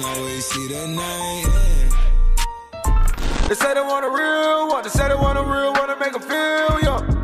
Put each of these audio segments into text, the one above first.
don't always see the night. They say they want a real one. They say they want a real one to make them feel young.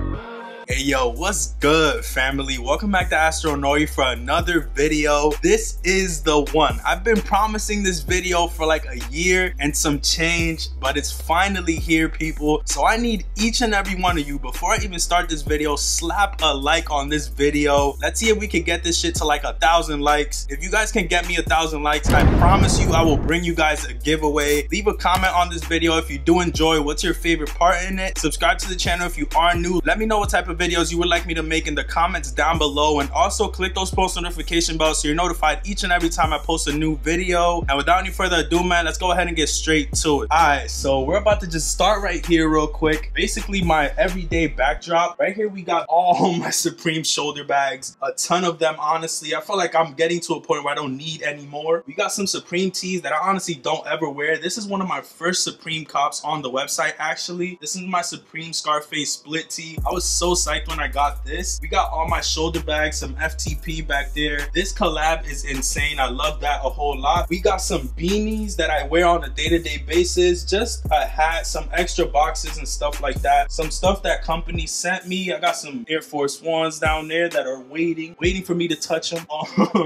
Hey yo, what's good, family? Welcome back to Astronoi for another video. This is the one. I've been promising this video for like a year and some change, but it's finally here, people. So I need each and every one of you, before I even start this video, slap a like on this video. Let's see if we can get this shit to like 1,000 likes. If you guys can get me 1,000 likes, I promise you I will bring you guys a giveaway. Leave a comment on this video if you do enjoy. What's your favorite part in it? Subscribe to the channel if you are new. Let me know what type of videos you would like me to make in the comments down below, and also click those post notification bells so you're notified each and every time I post a new video. And without any further ado, man, let's go ahead and get straight to it. Alright, so we're about to just start right here real quick. Basically my everyday backdrop. Right here we got all my Supreme shoulder bags, a ton of them. Honestly, I feel like I'm getting to a point where I don't need any more. We got some Supreme tees that I honestly don't ever wear. This is one of my first Supreme cops on the website. Actually, this is my Supreme Scarface split tee. I was so psyched when I got this. We got all my shoulder bags, some FTP back there. This collab is insane. I love that a whole lot. We got some beanies that I wear on a day-to-day basis, just a hat, some extra boxes and stuff like that. Some stuff that company sent me. I got some Air Force Ones down there that are waiting for me to touch them.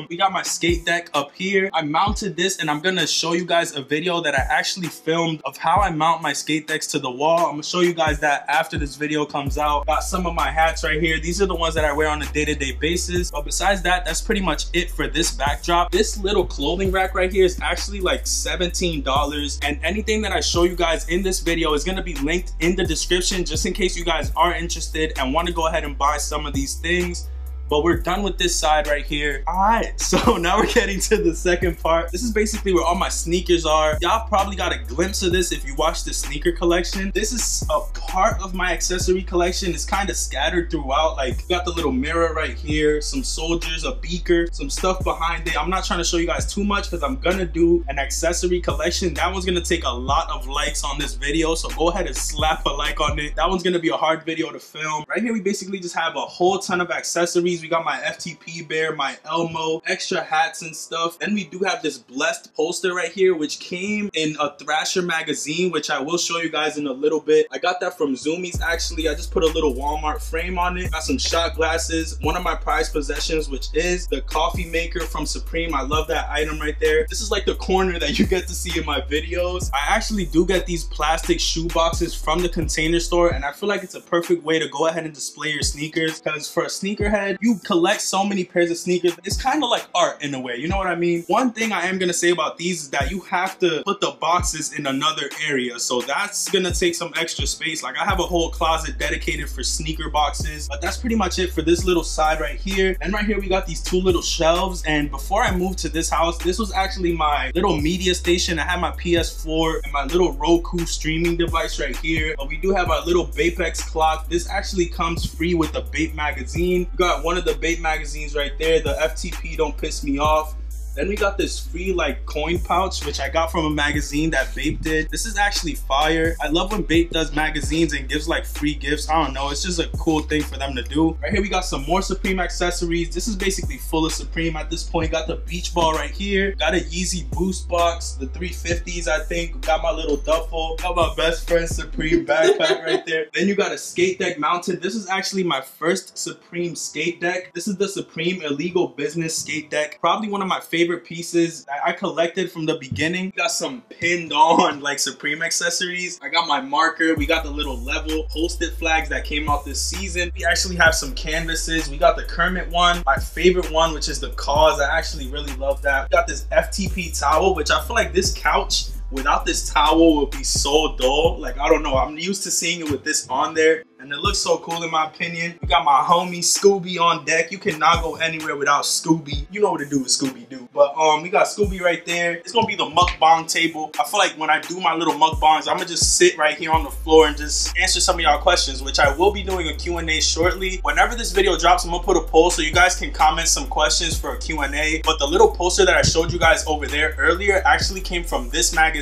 We got my skate deck up here. I mounted this and I'm gonna show you guys a video that I actually filmed of how I mount my skate decks to the wall. I'm gonna show you guys that after this video comes out. Got some of my hats right here. These are the ones that I wear on a day-to-day basis. But besides that, that's pretty much it for this backdrop. This little clothing rack right here is actually like $17, and anything that I show you guys in this video is going to be linked in the description, just in case you guys are interested and want to go ahead and buy some of these things. But we're done with this side right here. All right, so now we're getting to the second part. This is basically where all my sneakers are. Y'all probably got a glimpse of this if you watch the sneaker collection. This is a part of my accessory collection. It's kind of scattered throughout. Like, you got the little mirror right here, some soldiers, a beaker, some stuff behind it. I'm not trying to show you guys too much because I'm gonna do an accessory collection. That one's gonna take a lot of likes on this video, so go ahead and slap a like on it. That one's gonna be a hard video to film. Right here, we basically just have a whole ton of accessories. We got my FTP bear, my Elmo, extra hats and stuff. Then we do have this Blessed poster right here, which came in a Thrasher magazine, which I will show you guys in a little bit. I got that from Zoomies actually. I just put a little Walmart frame on it. Got some shot glasses, one of my prized possessions, which is the coffee maker from Supreme. I love that item right there. This is like the corner that you get to see in my videos. I actually do get these plastic shoe boxes from the Container Store, and I feel like it's a perfect way to go ahead and display your sneakers, because for a sneakerhead, you collect so many pairs of sneakers. It's kind of like art in a way, you know what I mean? One thing I am gonna say about these is that you have to put the boxes in another area, so that's gonna take some extra space. Like, I have a whole closet dedicated for sneaker boxes, but that's pretty much it for this little side right here. And right here we got these two little shelves, and before I moved to this house, this was actually my little media station. I had my PS4 and my little Roku streaming device right here. But we do have our little Bapex clock. This actually comes free with the Bape magazine. We got one of the Bape magazines right there. The FTP don't piss me off. Then we got this free like coin pouch, which I got from a magazine that Bape did. This is actually fire. I love when Bape does magazines and gives like free gifts. I don't know, it's just a cool thing for them to do. Right here we got some more Supreme accessories. This is basically full of Supreme at this point. Got the beach ball right here. Got a Yeezy boost box, the 350s I think. Got my little duffel. Got my best friend Supreme backpack right there. Then you got a skate deck mounted. This is actually my first Supreme skate deck. This is the Supreme Illegal Business skate deck. Probably one of my favorite pieces that I collected from the beginning. We got some pinned on like Supreme accessories. I got my marker. We got the little level post-it flags that came out this season. We actually have some canvases. We got the Kermit one, my favorite one, which is the Cause. I actually really love that. We got this FTP towel, which I feel like this couch without this towel would be so dull. Like, I don't know, I'm used to seeing it with this on there, and it looks so cool in my opinion. We got my homie Scooby on deck. You cannot go anywhere without Scooby. You know what to do with Scooby-Doo. But we got Scooby right there. It's gonna be the mukbang table. I feel like when I do my little mukbangs, I'm gonna just sit right here on the floor and just answer some of y'all questions, which I will be doing a Q&A shortly. Whenever this video drops, I'm gonna put a poll so you guys can comment some questions for a Q&A. But the little poster that I showed you guys over there earlier actually came from this magazine.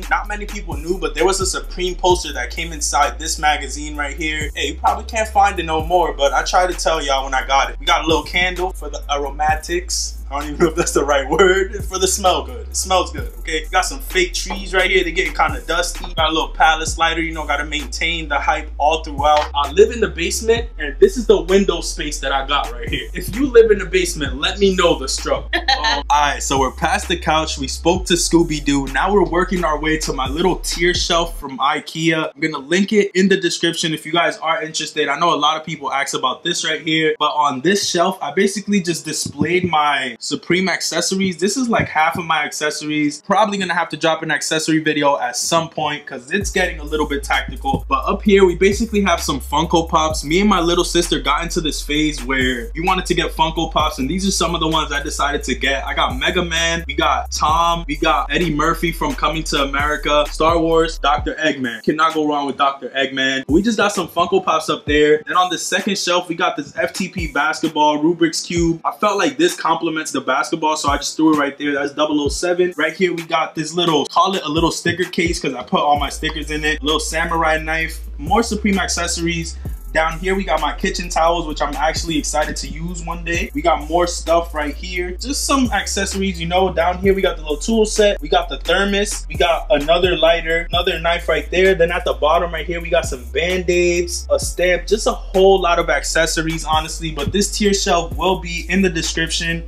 Not many people knew, but there was a Supreme poster that came inside this magazine right here. Hey, you probably can't find it no more, but I tried to tell y'all when I got it. We got a little candle for the aromatics. I don't even know if that's the right word for the smell good. It smells good, okay? Got some fake trees right here. They're getting kind of dusty. Got a little pallet slider, you know, got to maintain the hype all throughout. I live in the basement, and this is the window space that I got right here. If you live in the basement, let me know the struggle. All right, so we're past the couch. We spoke to Scooby-Doo. Now we're working our way to my little tier shelf from IKEA. I'm gonna link it in the description if you guys are interested. I know a lot of people ask about this right here, but on this shelf, I basically just displayed my Supreme accessories. This is like half of my accessories. Probably gonna have to drop an accessory video at some point because it's getting a little bit tactical. But up here, we basically have some Funko Pops. Me and my little sister got into this phase where we wanted to get Funko Pops, and these are some of the ones I decided to get. I got Mega Man, we got Tom, we got Eddie Murphy from Coming to America, Star Wars, Dr. Eggman. Cannot go wrong with Dr. Eggman. We just got some Funko Pops up there. Then on the second shelf, we got this FTP basketball, Rubik's Cube. I felt like this complements the basketball, so I just threw it right there. That's 007. Right here, we got this little, call it a little sticker case because I put all my stickers in it. A little samurai knife, more Supreme accessories. Down here, we got my kitchen towels, which I'm actually excited to use one day. We got more stuff right here. Just some accessories, you know. Down here, we got the little tool set. We got the thermos. We got another lighter, another knife right there. Then at the bottom right here, we got some Band-Aids, a stamp, just a whole lot of accessories, honestly. But this tier shelf will be in the description.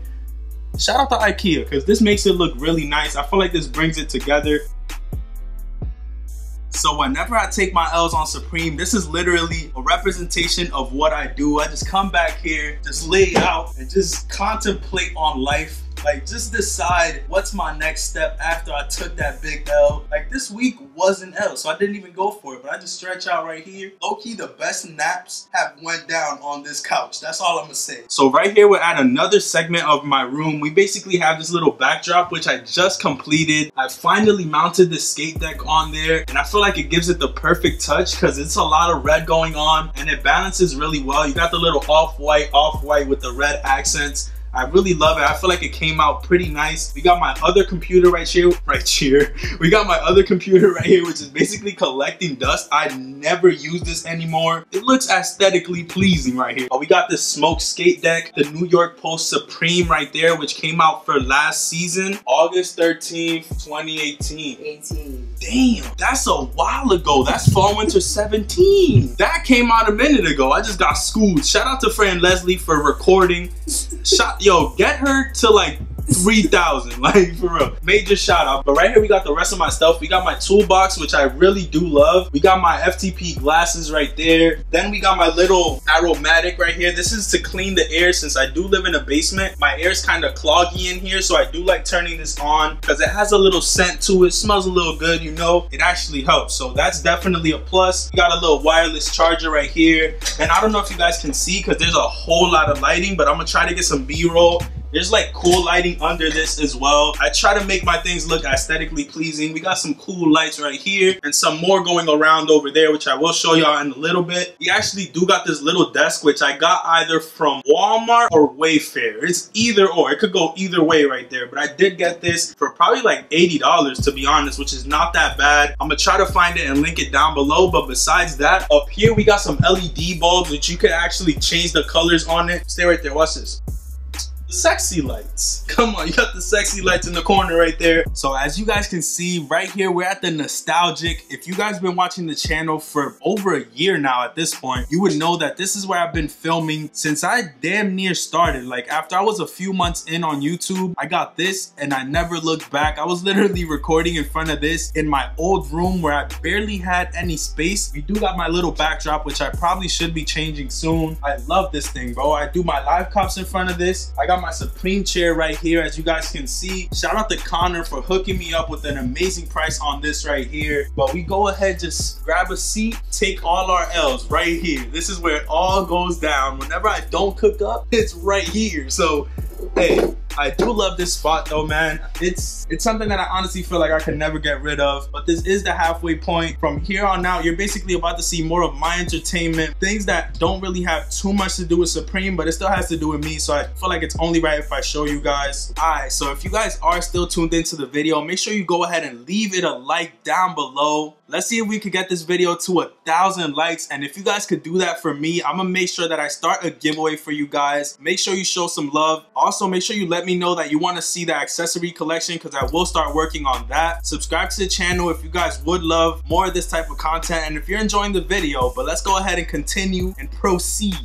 Shout out to IKEA, because this makes it look really nice. I feel like this brings it together. So whenever I take my L's on Supreme, this is literally a representation of what I do. I just come back here, just lay out and just contemplate on life. Like, just decide what's my next step after I took that big L. Like, this week was an L, so I didn't even go for it, but I just stretch out right here. Low-key, the best naps have went down on this couch. That's all I'm gonna say. So right here, we're at another segment of my room. We basically have this little backdrop, which I just completed. I finally mounted the skate deck on there, and I feel like it gives it the perfect touch because it's a lot of red going on, and it balances really well. You got the little off-white with the red accents. I really love it. I feel like it came out pretty nice. We got my other computer right here. We got my other computer right here, which is basically collecting dust. I never use this anymore. It looks aesthetically pleasing right here. We got this smoke skate deck, the New York Post Supreme right there, which came out for last season, August 13th, 2018. Damn, that's a while ago. That's fall winter 17. That came out a minute ago. I just got schooled. Shout out to Franleslie for recording. Yo, get her to like 3,000, like, for real. Major shout out. But right here, we got the rest of my stuff. We got my toolbox, which I really do love. We got my FTP glasses right there. Then we got my little aromatic right here. This is to clean the air. Since I do live in a basement, my air's kind of cloggy in here, so I do like turning this on because it has a little scent to it. Smells a little good, you know. It actually helps, so that's definitely a plus. We got a little wireless charger right here. And I don't know if you guys can see because there's a whole lot of lighting, but I'm gonna try to get some B-roll. There's like cool lighting under this as well. I try to make my things look aesthetically pleasing. We got some cool lights right here and some more going around over there, which I will show y'all in a little bit. We actually do got this little desk, which I got either from Walmart or Wayfair. It's either or. It could go either way right there. But I did get this for probably like $80, to be honest, which is not that bad. I'm gonna try to find it and link it down below. But besides that, up here we got some LED bulbs, which you can actually change the colors on it. Stay right there. Watch this. Sexy lights. Come on, you got the sexy lights in the corner right there. So as you guys can see right here, we're at the nostalgic. If you guys been watching the channel for over a year now at this point, you would know that this is where I've been filming since I damn near started. Like, after I was a few months in on YouTube, I got this and I never looked back. I was literally recording in front of this in my old room where I barely had any space. We do got my little backdrop, which I probably should be changing soon. I love this thing, bro. I do my live cops in front of this. I got my Supreme chair right here, as you guys can see. Shout out to Connor for hooking me up with an amazing price on this right here. But we go ahead, just grab a seat, take all our L's right here. This is where it all goes down. Whenever I don't cook up, it's right here. So hey, I do love this spot though, man. It's something that I honestly feel like I can never get rid of. But this is the halfway point. From here on out, you're basically about to see more of my entertainment. Things that don't really have too much to do with Supreme, but it still has to do with me. So I feel like it's only right if I show you guys. Alright, so if you guys are still tuned into the video, make sure you go ahead and leave it a like down below. Let's see if we could get this video to 1,000 likes. And if you guys could do that for me, I'm gonna make sure that I start a giveaway for you guys. Make sure you show some love. Also, make sure you let me know that you want to see the accessory collection, because I will start working on that. Subscribe to the channel if you guys would love more of this type of content and if you're enjoying the video. But let's go ahead and continue and proceed.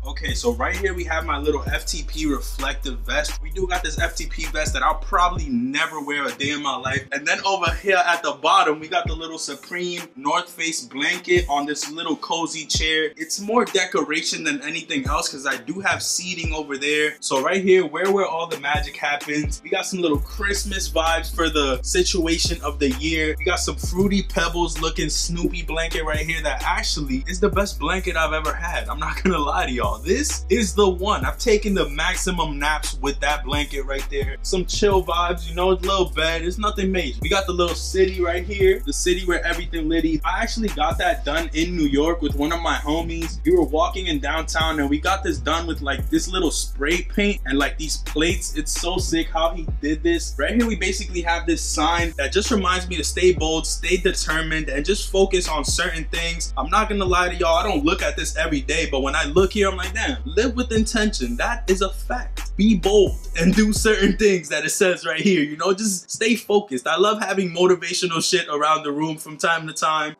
Okay, so right here we have my little FTP reflective vest. We do got this FTP vest that I'll probably never wear a day in my life. And then over here at the bottom, we got the little Supreme North Face blanket on this little cozy chair. It's more decoration than anything else because I do have seating over there. So right here, where all the magic happens, we got some little Christmas vibes for the situation of the year. We got some Fruity Pebbles looking Snoopy blanket right here that actually is the best blanket I've ever had. I'm not gonna lie to y'all. This is the one. I've taken the maximum naps with that blanket right there. Some chill vibes, you know, it's a little bed. It's nothing major. We got the little city right here. The city where everything litty. I actually got that done in New York with one of my homies. We were walking in downtown and we got this done with like this little spray paint and like these plates. It's so sick how he did this. Right here we basically have this sign that just reminds me to stay bold, stay determined, and just focus on certain things. I'm not gonna lie to y'all, I don't look at this every day, but when I look here, I'm like, damn, live with intention. That is a fact. Be bold and do certain things that it says right here, you know, just stay focused. I love having motivational shit around the room from time to time.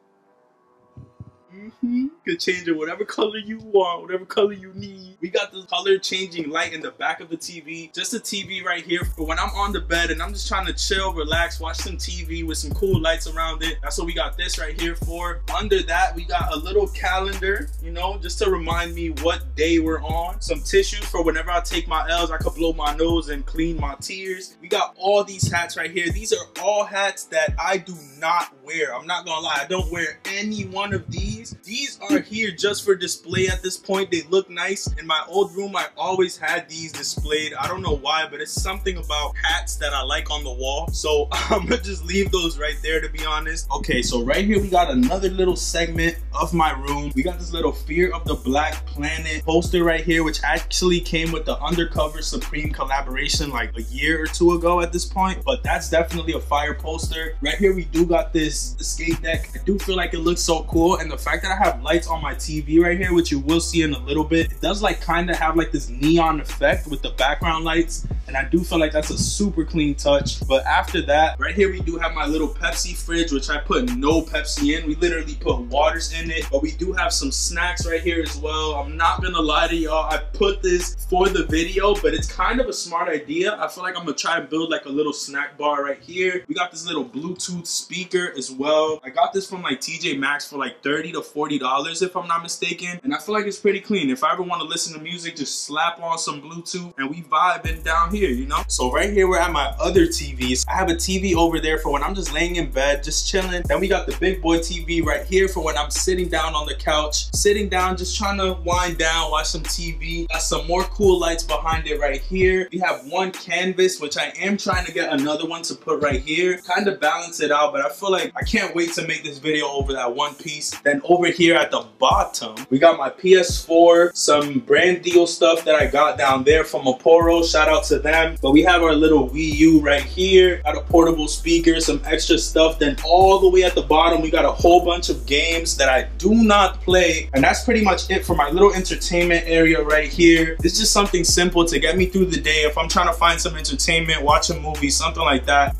Could change it whatever color you want, whatever color you need. We got this color changing light in the back of the TV. Just a TV right here for when I'm on the bed and I'm just trying to chill, relax, watch some TV with some cool lights around it. That's what we got this right here for. Under that, we got a little calendar, you know, just to remind me what day we're on. Some tissues for whenever I take my L's, I could blow my nose and clean my tears. We got all these hats right here. These are all hats that I do not wear. I'm not gonna lie, I don't wear any one of these. These are here just for display at this point. They look nice. In my old room, I always had these displayed. I don't know why, but it's something about hats that I like on the wall. So I'm gonna just leave those right there, to be honest. Okay, so right here we got another little segment of my room. We got this little Fear of the Black Planet poster right here, which actually came with the Undercover Supreme collaboration like a year or two ago at this point, but that's definitely a fire poster. Right here we do got this skate deck. I do feel like it looks so cool, and the fact that I have lights on my TV right here, which you will see in a little bit, it does like kind of have like this neon effect with the background lights, and I do feel like that's a super clean touch. But after that, right here we do have my little Pepsi fridge, which I put no Pepsi in. We literally put waters in it, but we do have some snacks right here as well. I'm not gonna lie to y'all, I put this for the video, but it's kind of a smart idea. I feel like I'm gonna try and build like a little snack bar right here. We got this little Bluetooth speaker as well. I got this from like TJ Maxx for like $30 to $40 if I'm not mistaken, and I feel like it's pretty clean. If I ever want to listen to music, just slap on some Bluetooth and we vibing down here, you know. So right here we're at my other TVs. I have a TV over there for when I'm just laying in bed just chilling. Then we got the big boy TV right here for when I'm sitting down on the couch, sitting down just trying to wind down, watch some TV. Got some more cool lights behind it right here. We have one canvas, which I am trying to get another one to put right here, kind of balance it out, but I feel like I can't wait to make this video over that one piece. Then over here at the bottom, we got my PS4, some brand deal stuff that I got down there from Aporo, shout out to them. But we have our little Wii U right here, got a portable speaker, some extra stuff. Then all the way at the bottom, we got a whole bunch of games that I do not play, and that's pretty much it for my little entertainment area right here. It's just something simple to get me through the day if I'm trying to find some entertainment, watch a movie, something like that.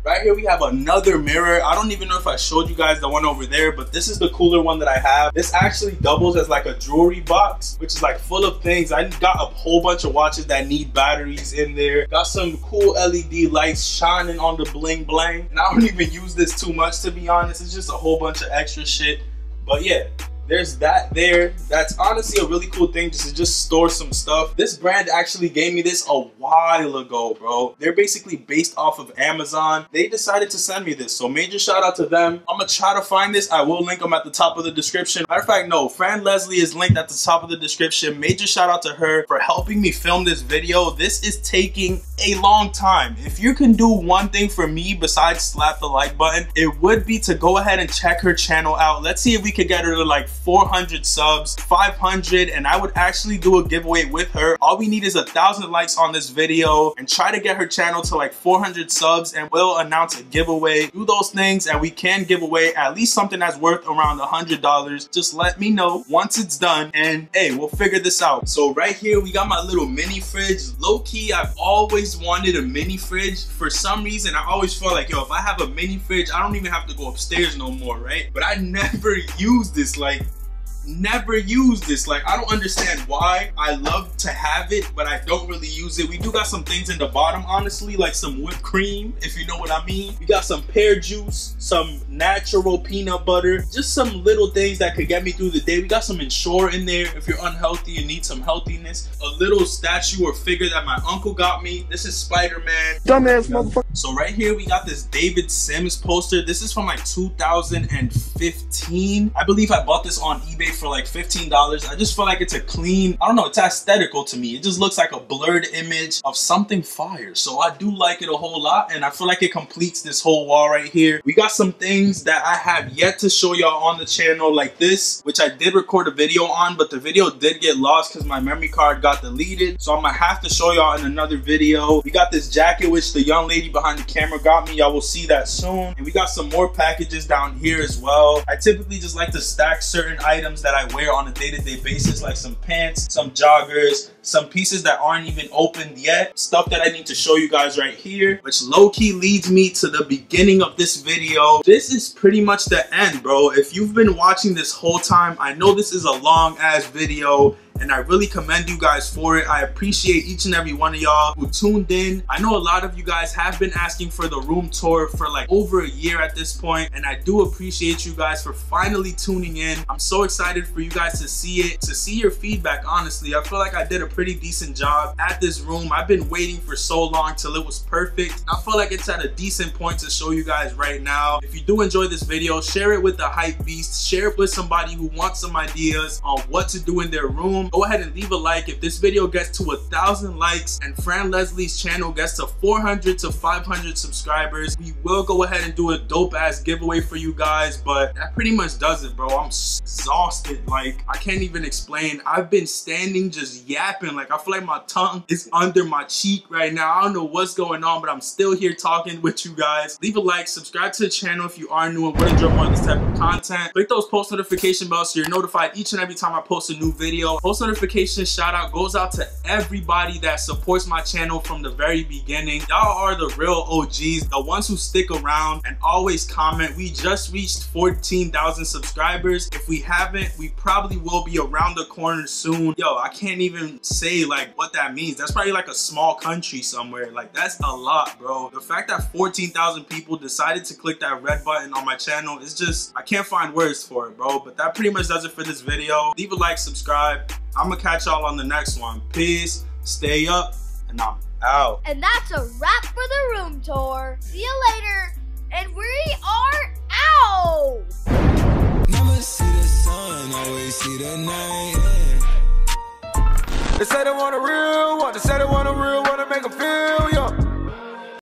Right here we have another mirror. I don't even know if I showed you guys the one over there, but this is the cooler one that I have. This actually doubles as like a jewelry box, which is like full of things. I got a whole bunch of watches that need batteries in there. Got some cool LED lights shining on the bling bling. And I don't even use this too much, to be honest. It's just a whole bunch of extra shit. But yeah, there's that there. That's honestly a really cool thing, just to store some stuff. This brand actually gave me this a while ago, bro. They're basically based off of Amazon. They decided to send me this, so major shout out to them. I'm gonna try to find this. I will link them at the top of the description. Matter of fact, no, Franleslie is linked at the top of the description. Major shout out to her for helping me film this video. This is taking a long time. If you can do one thing for me besides slap the like button, it would be to go ahead and check her channel out. Let's see if we could get her to like 400 subs, 500, and I would actually do a giveaway with her. All we need is 1,000 likes on this video and try to get her channel to like 400 subs, and we'll announce a giveaway. Do those things and we can give away at least something that's worth around $100. Just let me know once it's done, and hey, we'll figure this out. So right here we got my little mini fridge. Low-key, I've always wanted a mini fridge. For some reason, I always felt like, yo, if I have a mini fridge, I don't even have to go upstairs no more, right? But I never use this, like, never use this. Like, I don't understand why. I love to have it, but I don't really use it. We do got some things in the bottom, honestly, like some whipped cream, if you know what I mean. We got some pear juice, some natural peanut butter, just some little things that could get me through the day. We got some Ensure in there if you're unhealthy and need some healthiness. A little statue or figure that my uncle got me. This is Spider-Man. Dumbass motherfucker. So right here we got this David Sims poster. This is from like 2015. I believe I bought this on eBay for like $15. I just feel like it's a clean, I don't know, it's aesthetical to me. It just looks like a blurred image of something fire. So I do like it a whole lot, and I feel like it completes this whole wall right here. We got some things that I have yet to show y'all on the channel, like this, which I did record a video on, but the video did get lost because my memory card got deleted. So I'm gonna have to show y'all in another video. We got this jacket, which the young lady behind the camera got me. Y'all will see that soon. And we got some more packages down here as well. I typically just like to stack certain items that I wear on a day-to-day basis, like some pants, some joggers, some pieces that aren't even opened yet, stuff that I need to show you guys right here, which low-key leads me to the beginning of this video. This is pretty much the end, bro. If you've been watching this whole time, I know this is a long-ass video, and I really commend you guys for it. I appreciate each and every one of y'all who tuned in. I know a lot of you guys have been asking for the room tour for like over a year at this point, and I do appreciate you guys for finally tuning in. I'm so excited for you guys to see it, to see your feedback. Honestly, I feel like I did a pretty decent job at this room. I've been waiting for so long till it was perfect. I feel like it's at a decent point to show you guys right now. If you do enjoy this video, share it with the Hypebeast, share it with somebody who wants some ideas on what to do in their room. Go ahead and leave a like. If this video gets to 1,000 likes and Franleslie's channel gets to 400 to 500 subscribers, we will go ahead and do a dope ass giveaway for you guys. But that pretty much does it, bro. I'm exhausted. Like, I can't even explain. I've been standing just yapping. Like, I feel like my tongue is under my cheek right now. I don't know what's going on, but I'm still here talking with you guys. Leave a like, subscribe to the channel if you are new and want to enjoy more of this type of content. Click those post notification bells so you're notified each and every time I post a new video. Post notification shout out goes out to everybody that supports my channel from the very beginning. Y'all are the real OGs, the ones who stick around and always comment. We just reached 14,000 subscribers. If we haven't, we probably will be around the corner soon. Yo, I can't even say like what that means. That's probably like a small country somewhere. Like, that's a lot, bro. The fact that 14,000 people decided to click that red button on my channel is just, I can't find words for it, bro. But that pretty much does it for this video. Leave a like, subscribe. I'm gonna catch y'all on the next one. Peace, stay up, and I'm out. And that's a wrap for the room tour. See you later, and we are out. Never see the sun, always see the night. They say they want a real one, they say they want a real one to make them feel young.